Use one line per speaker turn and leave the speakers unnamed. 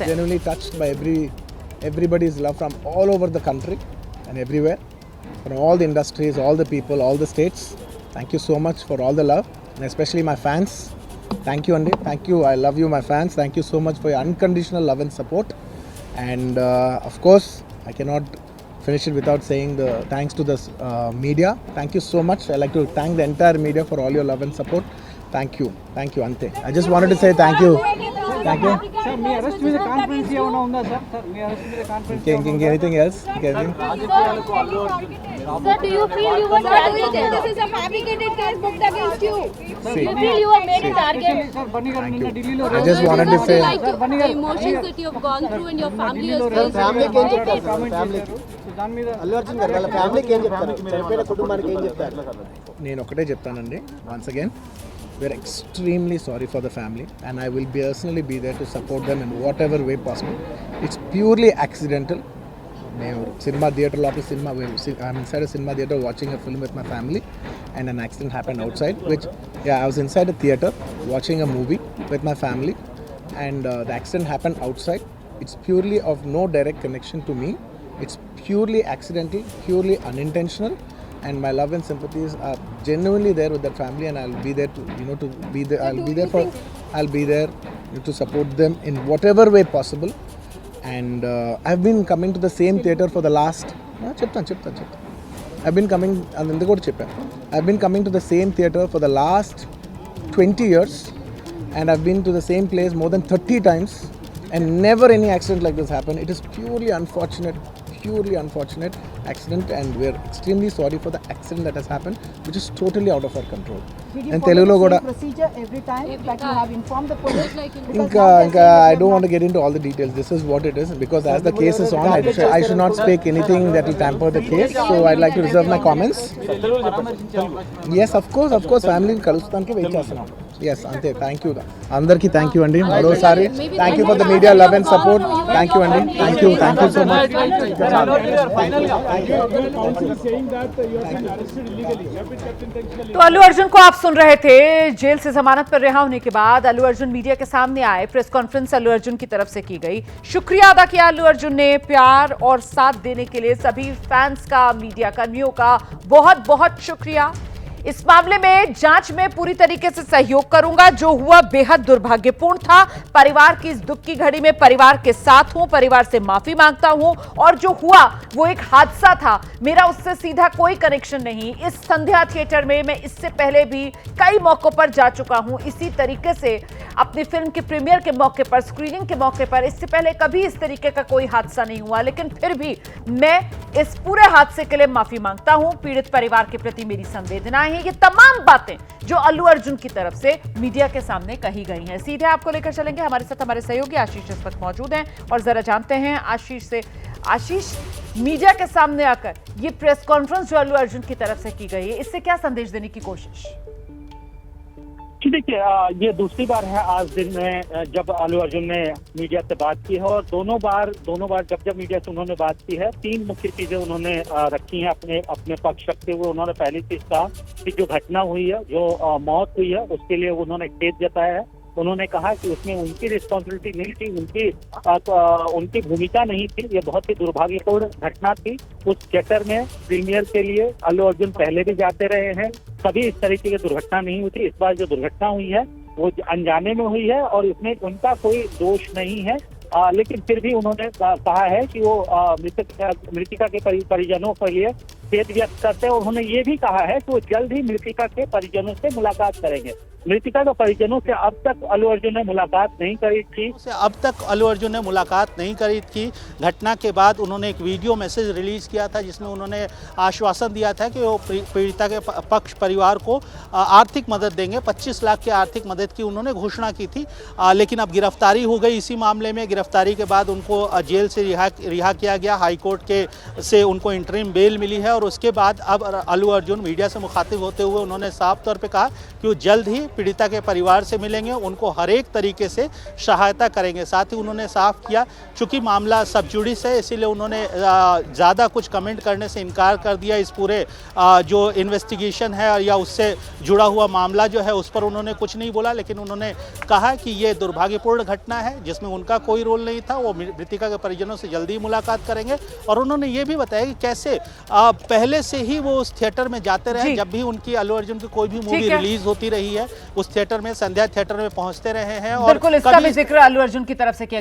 हैं।
genuinely touched by everybody's love from all over the country and everywhere, from all the industries, all the people, all the states. Thank you so much for all the love, and especially my fans. Thank you, Andy. Thank you. I love you, my fans. Thank you so much for your unconditional love and support. And of course, I cannot finish it without saying the thanks to the media. Thank you so much. I like to thank the entire media for all your love and support. Thank you, Ante. I just wanted to say thank you. Thank you.
Sir me arrest మీద confidence ఏమైనా ఉందా sir మీ arrest మీద confidence
Anything else? Anything?
Sir, do you feel you were targeted? This is a fabricated case booked against you.
See.
You feel you were made a target?
Sir Bunny గారు నిన్న ఢిల్లీలో
I just wanted to say.
Like the emotions that you have gone through and your family has faced.
దాని మీద
అల్లు అర్జున్ గారు వాళ్ళ ఫ్యామిలీకి ఏం చెప్తారు, చనిపోయిన కుటుంబానికి ఏం చెప్తారు?
నేను ఒకటే చెప్తానండి, once again we're extremely sorry for the family and I will personally be there to support them in whatever way possible. It's purely accidental. మేము సినిమా థియేటర్ లోపల I'm inside cinema theatre watching a film with my family and an accident happen outside which I was inside a theatre watching a movie with my family and the accident happen outside. It's purely of no direct connection to me. It's purely accidental, purely unintentional, and my love and sympathies are genuinely there with that family, and I'll be there to, to be there. I'll be there to support them in whatever way possible. And I've been coming to the same theater for the last. I've been coming, I've been coming to the same theater for the last 20 years, and I've been to the same place more than 30 times. And never any accident like this happened. It is purely unfortunate accident, and we're extremely sorry for the accident that has happened, which is totally out of our control.
Did you
And
follow
Telugulo
the
kuda
same procedure every time that you have informed the police?
Inka, I don't want to get into all the details. This is what it is, because as the case is on, I should not speak anything that will tamper the case. So I'd like to reserve my comments. Yes, of course, family kalustaniki wait chestunam. Yes, ante. Thank you. Andarki thank you andi. Marosari thank you for the media love and support. Thank you andi. Thank you so much.
तो अल्लू अर्जुन को आप सुन रहे थे। Jail से जमानत पर रिहा होने के बाद अल्लू अर्जुन मीडिया के सामने आए। प्रेस कॉन्फ्रेंस अल्लू अर्जुन की तरफ से की गई। शुक्रिया अदा किया अल्लू अर्जुन ने प्यार और साथ देने के लिए। सभी फैंस का, मीडिया कर्मियों का बहुत बहुत शुक्रिया। इस मामले में जांच में पूरी तरीके से सहयोग करूंगा। जो हुआ बेहद दुर्भाग्यपूर्ण था। परिवार की इस दुख की घड़ी में परिवार के साथ हूं, परिवार से माफी मांगता हूं। और जो हुआ वो एक हादसा था, मेरा उससे सीधा कोई कनेक्शन नहीं। इस संध्या थिएटर में मैं इससे पहले भी कई मौकों पर जा चुका हूं। इसी तरीके से अपनी फिल्म के प्रीमियर के मौके पर, स्क्रीनिंग के मौके पर इससे पहले कभी इस तरीके का कोई हादसा नहीं हुआ। लेकिन फिर भी मैं इस पूरे हादसे के लिए माफी मांगता हूं। पीड़ित परिवार के प्रति मेरी संवेदनाएं हैं। ये तमाम बातें जो अल्लू अर्जुन की तरफ से मीडिया के सामने कही गई हैं। सीधे आपको लेकर चलेंगे, हमारे साथ हमारे सहयोगी आशीष इस वक्त मौजूद हैं और जरा जानते हैं आशीष से। आशीष, मीडिया के सामने आकर ये प्रेस कॉन्फ्रेंस जो अल्लू अर्जुन की तरफ से की गई है, इससे क्या संदेश देने की कोशिश?
देखिए, ये दूसरी बार है आज दिन में जब अल्लू अर्जुन ने मीडिया से बात की है, और दोनों बार जब मीडिया से उन्होंने बात की है, तीन मुख्य चीजें उन्होंने रखी हैं अपने पक्ष रखते हुए। उन्होंने पहली चीज कहा कि जो घटना हुई है, जो मौत हुई है, उसके लिए उन्होंने खेद जताया है। उन्होंने कहा कि उसमें उनकी रिस्पॉन्सिबिलिटी नहीं थी, उनकी भूमिका नहीं थी। ये बहुत ही दुर्भाग्यपूर्ण घटना थी। उस थिएटर में प्रीमियर के लिए अल्लू अर्जुन पहले भी जाते रहे हैं, कभी इस तरीके की दुर्घटना नहीं हुई थी। इस बार जो दुर्घटना हुई है वो अनजाने में हुई है और इसमें उनका कोई दोष नहीं है। लेकिन फिर भी उन्होंने कहा है कि वो मृतिका के परिजनों के लिए खेद व्यक्त करते हैं। उन्होंने ये भी कहा है कि वो जल्द ही मृतिका के परिजनों से मुलाकात करेंगे। मृतिका के परिजनों से अब तक अल्लू अर्जुन ने मुलाकात नहीं करी थी। घटना के बाद उन्होंने एक वीडियो मैसेज रिलीज किया था, जिसमें उन्होंने आश्वासन दिया था कि वो पीड़िता के पक्ष परिवार को आर्थिक मदद देंगे। 25 लाख की आर्थिक मदद की उन्होंने घोषणा की थी। लेकिन अब गिरफ्तारी हो गई इसी मामले में। गिरफ्तारी के बाद उनको जेल से रिहा किया गया। हाईकोर्ट से उनको इंटरिम बेल मिली है और
और उसके बाद अब अल्लू अर्जुन मीडिया से मुखातिब होते हुए उन्होंने साफ तौर पे कहा कि वो जल्द ही पीड़िता के परिवार से मिलेंगे, उनको हर एक तरीके से सहायता करेंगे। साथ ही उन्होंने साफ किया चूँकि मामला सब जुडिस है, इसीलिए उन्होंने ज़्यादा कुछ कमेंट करने से इनकार कर दिया। इस पूरे जो इन्वेस्टिगेशन है या उससे जुड़ा हुआ मामला जो है उस पर उन्होंने कुछ नहीं बोला, लेकिन उन्होंने कहा कि ये दुर्भाग्यपूर्ण घटना है जिसमें उनका कोई रोल नहीं था। वो मृतिका के परिजनों से जल्दी मुलाकात करेंगे और उन्होंने ये भी बताया कि कैसे पहले से ही वो उस थिएटर में जाते रहे, जब भी उनकी अल्लू अर्जुन की कोई भी मूवी रिलीज होती रही है उस थिएटर में, संध्या थिएटर में पहुंचते रहे हैं। और
बिल्कुल, इसका भी जिक्र अल्लू अर्जुन की तरफ से किया